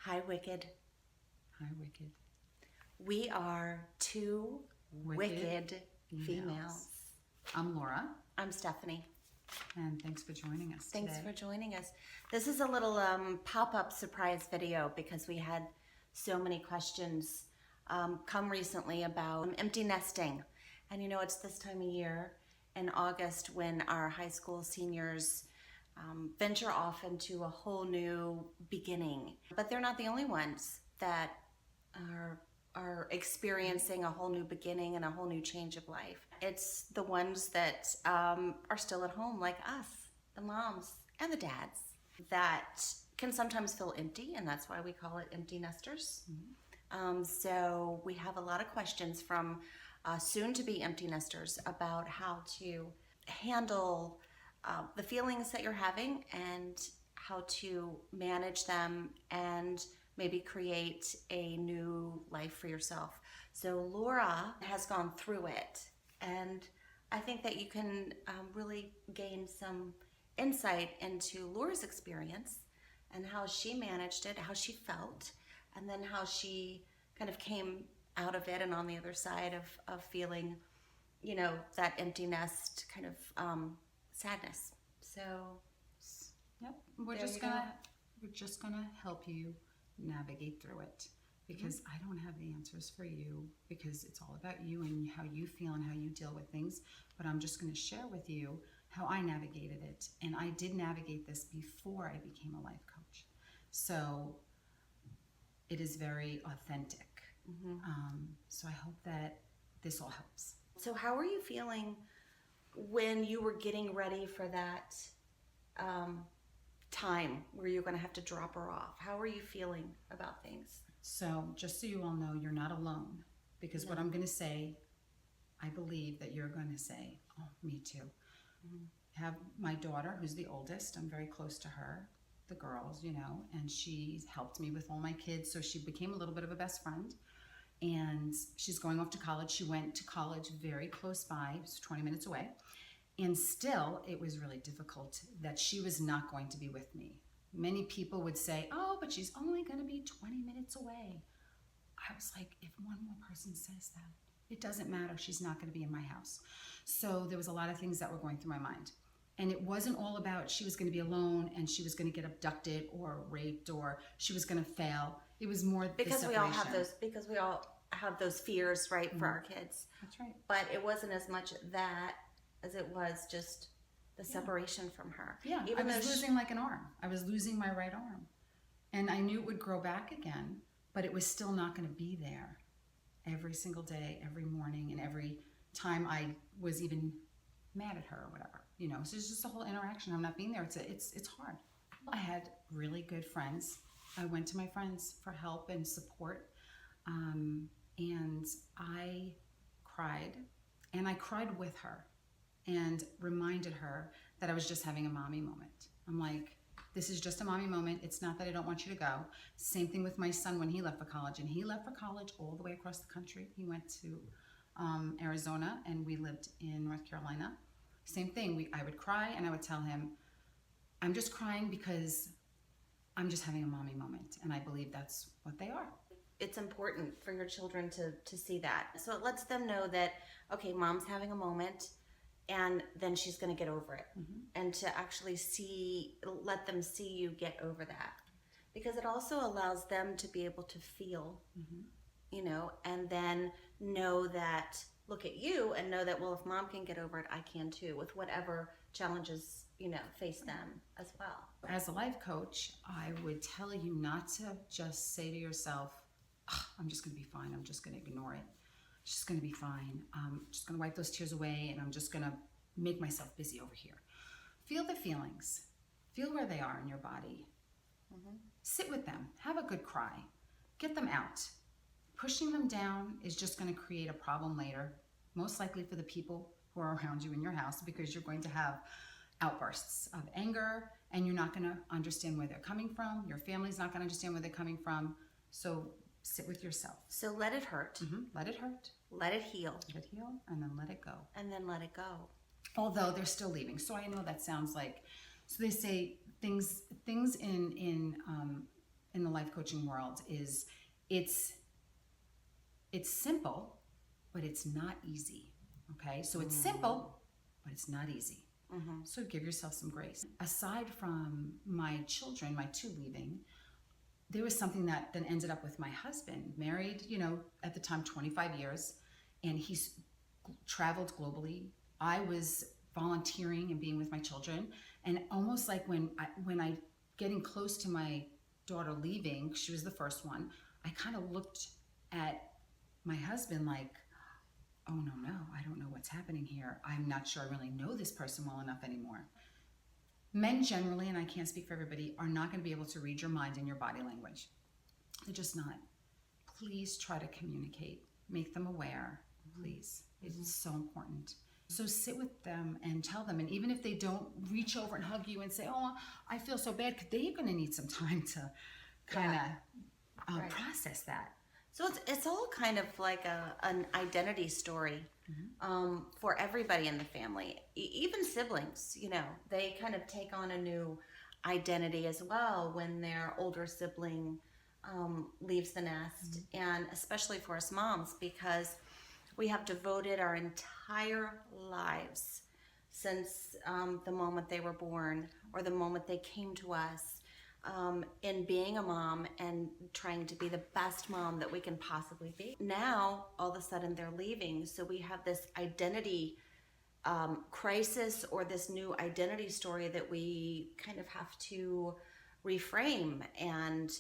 Hi, Wicked. Hi, Wicked. We are two wicked females. I'm Laura, I'm Stephanie. and thanks for joining us Thanks today. for joining us. This is a little pop-up surprise video because we had so many questions come recently about empty nesting. And you know, it's this time of year in August when our high school seniors venture off into a whole new beginning. But they're not the only ones that are experiencing a whole new beginning and a whole new change of life. It's the ones that are still at home, like us, the moms and the dads, that can sometimes feel empty, and that's why we call it empty nesters. So we have a lot of questions from soon-to-be empty nesters about how to handle the feelings that you're having and how to manage them and maybe create a new life for yourself. So Laura has gone through it, and I think that you can really gain some insight into Laura's experience and how she managed it, how she felt, and then how she kind of came out of it and on the other side of feeling, you know, that empty nest kind of sadness. So Yep, we're There just you gonna we're just gonna help you navigate through it because I don't have the answers for you because it's all about you and how you feel and how you deal with things. But I'm just gonna share with you how I navigated it, and I did navigate this before I became a life coach. So it is very authentic. So I hope that this all helps. So how were you feeling when you were getting ready for that time where you're going to have to drop her off? How were you feeling about things? So just so you all know, you're not alone because what I'm going to say, I believe that you're going to say, oh, me too. Have my daughter, who's the oldest, I'm very close to her, the girls, you know, and she's helped me with all my kids. So she became a little bit of a best friend. And she's going off to college. She went to college very close by, it was 20 minutes away. And still, it was really difficult that she was not going to be with me. Many people would say, oh, but she's only going to be 20 minutes away. I was like, if one more person says that, it doesn't matter. She's not going to be in my house. So there was a lot of things that were going through my mind. And it wasn't all about she was going to be alone and she was going to get abducted or raped or she was going to fail. It was more Because the we all have separation. we all have those fears, right, for our kids. That's right. But it wasn't as much that as it was just the separation from her. Yeah, I was losing like an arm. I was losing my right arm. And I knew it would grow back again, but it was still not going to be there every single day, every morning, and every time I was even mad at her or whatever. You know, so it's just a whole interaction. I'm not being there. It's hard. I had really good friends. I went to my friends for help and support. And I cried, and I cried with her and reminded her that I was just having a mommy moment. I'm like, this is just a mommy moment. It's not that I don't want you to go. Same thing with my son when he left for college. And he left for college all the way across the country. He went to Arizona, and we lived in North Carolina. Same thing. I would cry, and I would tell him, I'm just crying because I'm just having a mommy moment. And I believe that's what they are. It's important for your children to see that. So it lets them know that, okay, mom's having a moment and then she's going to get over it. And to actually let them see you get over that. Because it also allows them to be able to feel, you know, and then know that, look at you and know that, well, if mom can get over it, I can too, with whatever challenges, you know, face them as well. As a life coach, I would tell you not to just say to yourself, I'm just going to be fine. I'm just going to ignore it. It's just going to be fine. I'm just going to wipe those tears away, and I'm just going to make myself busy over here. Feel the feelings. Feel where they are in your body. Sit with them. Have a good cry. Get them out. Pushing them down is just going to create a problem later, most likely for the people who are around you in your house, because you're going to have outbursts of anger, and you're not going to understand where they're coming from. Your family's not going to understand where they're coming from. So sit with yourself. So let it hurt. Let it hurt. Let it heal. Let it heal, and then let it go. And then let it go. Although they're still leaving. So I know that sounds like, so they say things in in the life coaching world is it's simple, but it's not easy. Okay, so it's simple, but it's not easy. So give yourself some grace. Aside from my children, my two leaving, there was something that then ended up with my husband, married, at the time 25 years, and he's traveled globally. I was volunteering and being with my children, and almost like when I getting close to my daughter leaving, she was the first one, I kind of looked at my husband like, oh no, I don't know what's happening here. I'm not sure I really know this person well enough anymore. Men generally, and I can't speak for everybody, are not going to be able to read your mind and your body language. They're just not. Please try to communicate. Make them aware, please. It is so important. So sit with them and tell them. And even if they don't reach over and hug you and say, oh, I feel so bad, because they're going to need some time to kind of process that. So it's all kind of like an identity story for everybody in the family, even siblings. They kind of take on a new identity as well when their older sibling leaves the nest, and especially for us moms, because we have devoted our entire lives since the moment they were born or the moment they came to us, in being a mom and trying to be the best mom that we can possibly be. Now, all of a sudden, they're leaving. So we have this identity crisis, or this new identity story that we kind of have to reframe and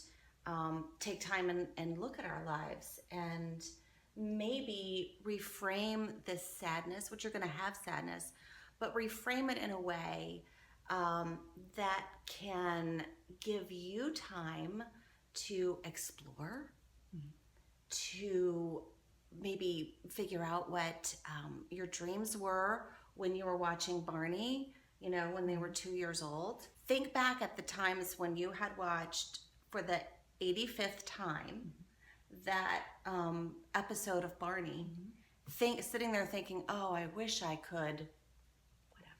take time and look at our lives and maybe reframe this sadness, which you're going to have sadness, but reframe it in a way that can give you time to explore, to maybe figure out what your dreams were when you were watching Barney, when they were 2 years old. Think back at the times when you had watched for the 85th time that episode of Barney, sitting there thinking, oh, I wish I could, whatever,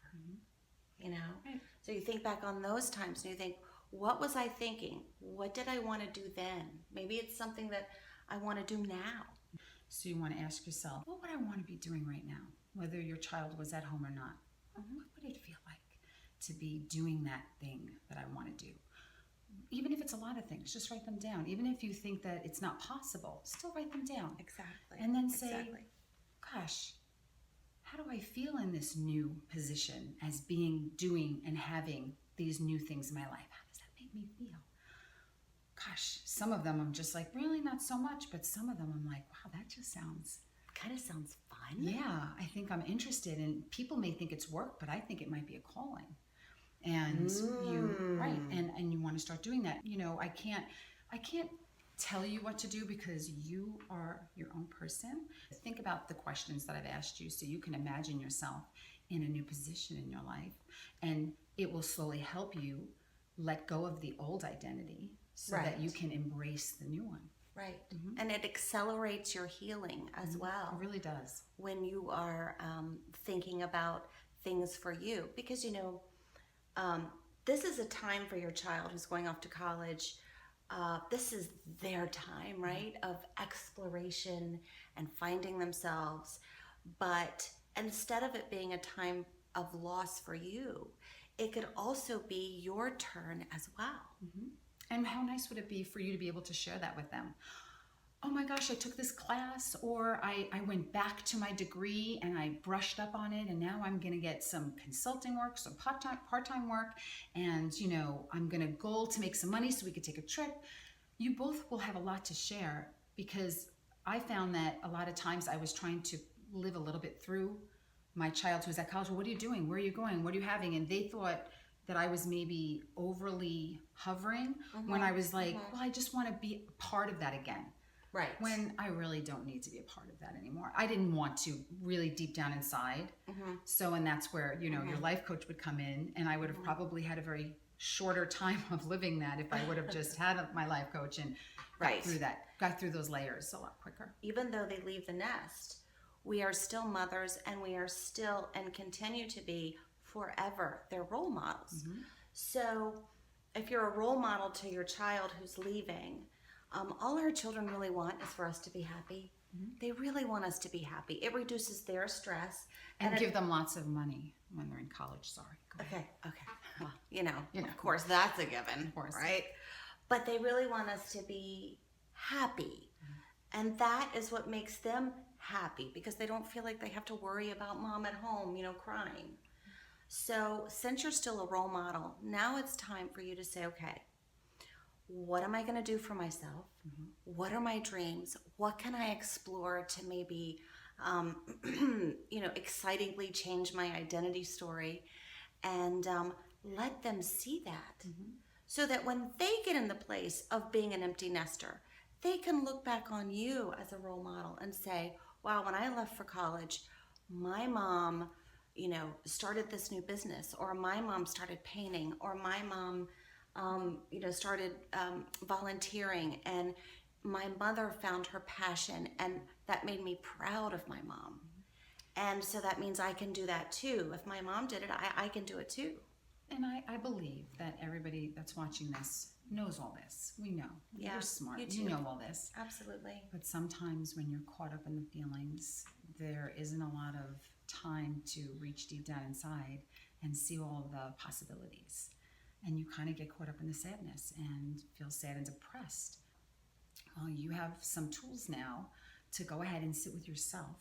Right. So you think back on those times and you think, what was I thinking? What did I want to do then? Maybe it's something that I want to do now. So you want to ask yourself, what would I want to be doing right now? Whether your child was at home or not. What would it feel like to be doing that thing that I want to do? Even if it's a lot of things, just write them down. Even if you think that it's not possible, still write them down. Exactly. And then say, gosh, how do I feel in this new position as doing and having these new things in my life? How does that make me feel? Gosh, some of them I'm just like, really not so much, but some of them I'm like, wow, that just kind of sounds fun. Yeah, I think I'm interested, and people may think it's work, but I think it might be a calling. And and you want to start doing that. I can't tell you what to do because you are your own person. Think about the questions that I've asked you so you can imagine yourself in a new position in your life, and it will slowly help you let go of the old identity so that you can embrace the new one. Right. And it accelerates your healing as well. It really does. When you are thinking about things for you, because this is a time for your child who's going off to college. This is their time, right, of exploration and finding themselves. But instead of it being a time of loss for you, it could also be your turn as well. And how nice would it be for you to be able to share that with them? Oh my gosh, I took this class, or I went back to my degree and I brushed up on it, and now I'm going to get some consulting work, some part-time work, and I'm going to goal to make some money so we could take a trip. You both will have a lot to share, because I found that a lot of times I was trying to live a little bit through my child who was at college. Well, what are you doing? Where are you going? What are you having? And they thought that I was maybe overly hovering when I was like, well, I just want to be part of that again. Right. When I really don't need to be a part of that anymore. I didn't want to, really deep down inside. So, and that's where, your life coach would come in, and I would have probably had a very shorter time of living that if I would have just had my life coach and got through those layers a lot quicker. Even though they leave the nest, we are still mothers, and we are still and continue to be forever their role models. So if you're a role model to your child who's leaving, all our children really want is for us to be happy. They really want us to be happy. It reduces their stress. And it- give them lots of money when they're in college. Sorry. Go ahead. Okay. Well, of course, that's a given, Of course. right? But they really want us to be happy. And that is what makes them happy because they don't feel like they have to worry about mom at home, crying. So since you're still a role model, now it's time for you to say, okay, what am I going to do for myself? What are my dreams? What can I explore to maybe, excitingly change my identity story? And let them see that so that when they get in the place of being an empty nester, they can look back on you as a role model and say, wow, when I left for college, my mom, started this new business, or my mom started painting, or my mom, started volunteering, and my mother found her passion, and that made me proud of my mom. And so that means I can do that too. If my mom did it, I can do it too. And I believe that everybody that's watching this knows all this. We know. Yeah, You're smart. you You too. know all this. Absolutely. But sometimes when you're caught up in the feelings, there isn't a lot of time to reach deep down inside and see all the possibilities. And you kind of get caught up in the sadness and feel sad and depressed. Well, you have some tools now to go ahead and sit with yourself.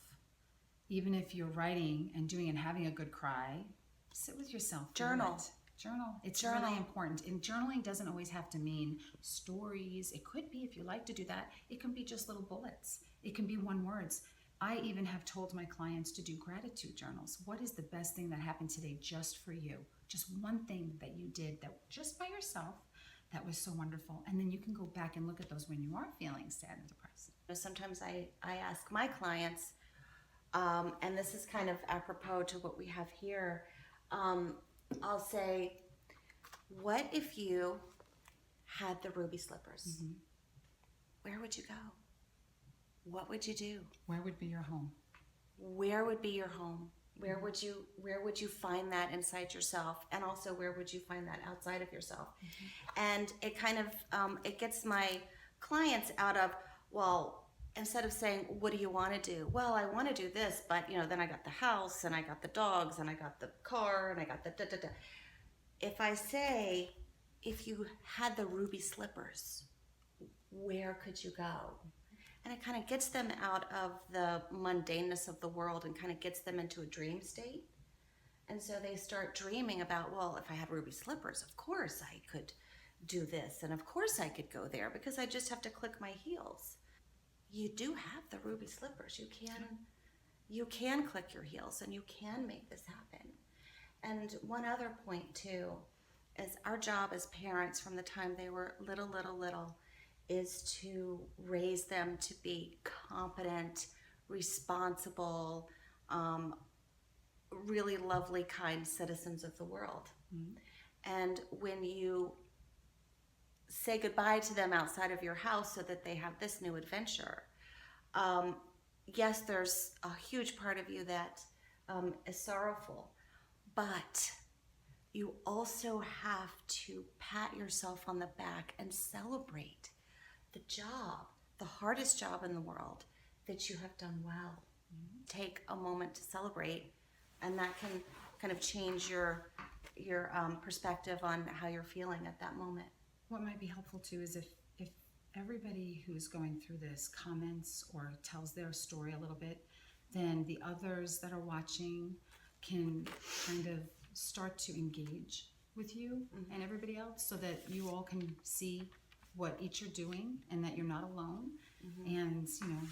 Even if you're writing and doing and having a good cry, sit with yourself. Journal. Journal. It's Journal. really important. And journaling doesn't always have to mean stories. It could be, if you like to do that, it can be just little bullets. It can be one words. I even have told my clients to do gratitude journals. What is the best thing that happened today just for you? Just one thing that you did that just by yourself that was so wonderful. And then you can go back and look at those when you are feeling sad and depressed. Sometimes I ask my clients, and this is kind of apropos to what we have here, I'll say, what if you had the ruby slippers? Where would you go? What would you do? Where would be your home? Where would be your home? Where would you find that inside yourself? And also, where would you find that outside of yourself? And it kind of, it gets my clients out of, well, instead of saying, what do you want to do? Well, I want to do this, but then I got the house, and I got the dogs, and I got the car, and I got the da-da-da. If I say, if you had the ruby slippers, where could you go? And it kind of gets them out of the mundaneness of the world and kind of gets them into a dream state. And so they start dreaming about, well, if I had ruby slippers, of course I could do this. And of course I could go there because I just have to click my heels. You do have the ruby slippers. You can click your heels and you can make this happen. And one other point too is our job as parents from the time they were little, is to raise them to be competent, responsible, really lovely, kind citizens of the world. And when you say goodbye to them outside of your house so that they have this new adventure, yes, there's a huge part of you that is sorrowful, but you also have to pat yourself on the back and celebrate the job, the hardest job in the world, that you have done well. Take a moment to celebrate, and that can kind of change your perspective on how you're feeling at that moment. What might be helpful too is if everybody who's going through this comments or tells their story a little bit, then the others that are watching can kind of start to engage with you and everybody else so that you all can see what each are doing and that you're not alone. And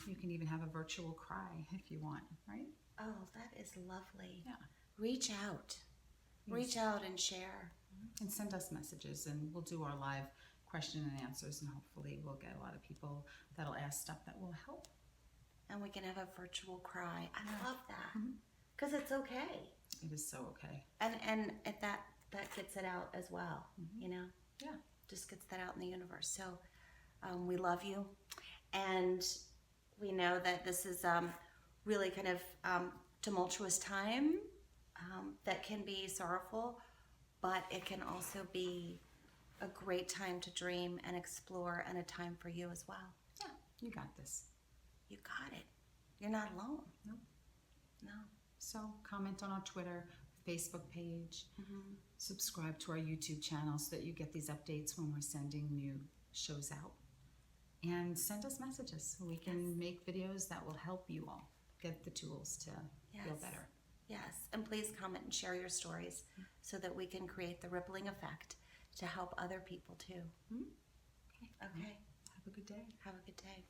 you can even have a virtual cry if you want, right? Oh, that is lovely. Yeah. Reach out. Reach out and share. And send us messages and we'll do our live question and answers, and hopefully we'll get a lot of people that'll ask stuff that will help. And we can have a virtual cry. I love that. Because it's okay. It is so okay. And if that gets it out as well, Yeah. just gets that out in the universe. So we love you, and we know that this is really kind of tumultuous time that can be sorrowful, but it can also be a great time to dream and explore, and a time for you as well. Yeah, you got this. You got it. You're not alone. Nope. No. So comment on our Twitter, Facebook page, subscribe to our YouTube channel so that you get these updates when we're sending new shows out. And send us messages so we can make videos that will help you all get the tools to feel Yes. better. Yes, and please comment and share your stories so that we can create the rippling effect to help other people too. Okay. Okay, Have a good day. have a good day.